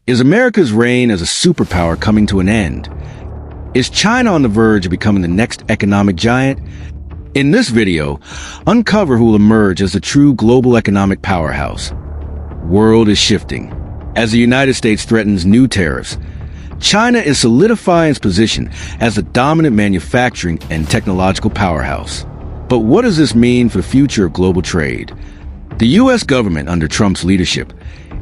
Is America's reign as a superpower coming to an end? Is China on the verge of becoming the next economic giant? In this video, uncover who will emerge as the true global economic powerhouse. World is shifting. As the United States threatens new tariffs, China is solidifying its position as the dominant manufacturing and technological powerhouse. But what does this mean for the future of global trade? The U.S. government under Trump's leadership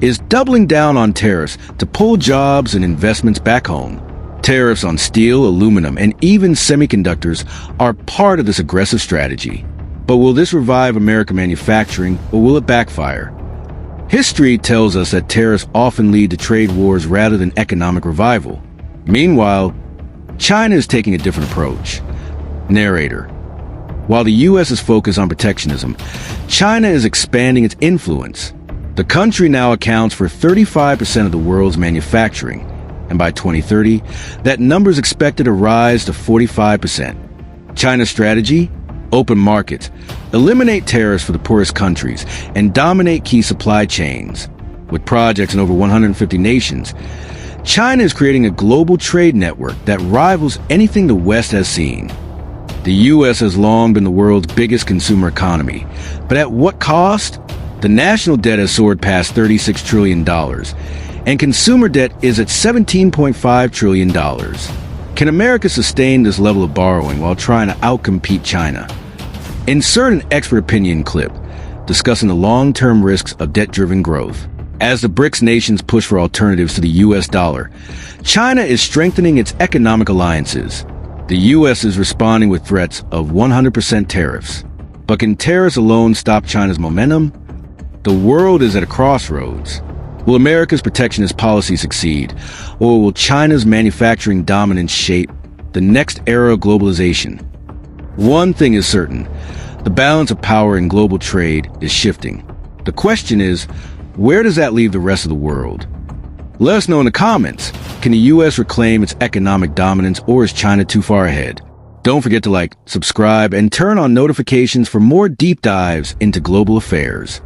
is doubling down on tariffs to pull jobs and investments back home. Tariffs on steel, aluminum, and even semiconductors are part of this aggressive strategy. But will this revive American manufacturing, or will it backfire? History tells us that tariffs often lead to trade wars rather than economic revival. Meanwhile, China is taking a different approach. Narrator. While the U.S. is focused on protectionism, China is expanding its influence. The country now accounts for 35% of the world's manufacturing, and by 2030, that number is expected to rise to 45%. China's strategy? Open markets, eliminate tariffs for the poorest countries, and dominate key supply chains. With projects in over 150 nations, China is creating a global trade network that rivals anything the West has seen. The U.S. has long been the world's biggest consumer economy, but at what cost? The national debt has soared past $36 trillion, and consumer debt is at $17.5 trillion. Can America sustain this level of borrowing while trying to outcompete China? Insert an expert opinion clip discussing the long-term risks of debt-driven growth. As the BRICS nations push for alternatives to the U.S. dollar, China is strengthening its economic alliances. The U.S. is responding with threats of 100% tariffs. But can tariffs alone stop China's momentum? The world is at a crossroads. Will America's protectionist policy succeed, or will China's manufacturing dominance shape the next era of globalization? One thing is certain, the balance of power in global trade is shifting. The question is, where does that leave the rest of the world? Let us know in the comments. Can the U.S. reclaim its economic dominance, or is China too far ahead? Don't forget to like, subscribe, and turn on notifications for more deep dives into global affairs.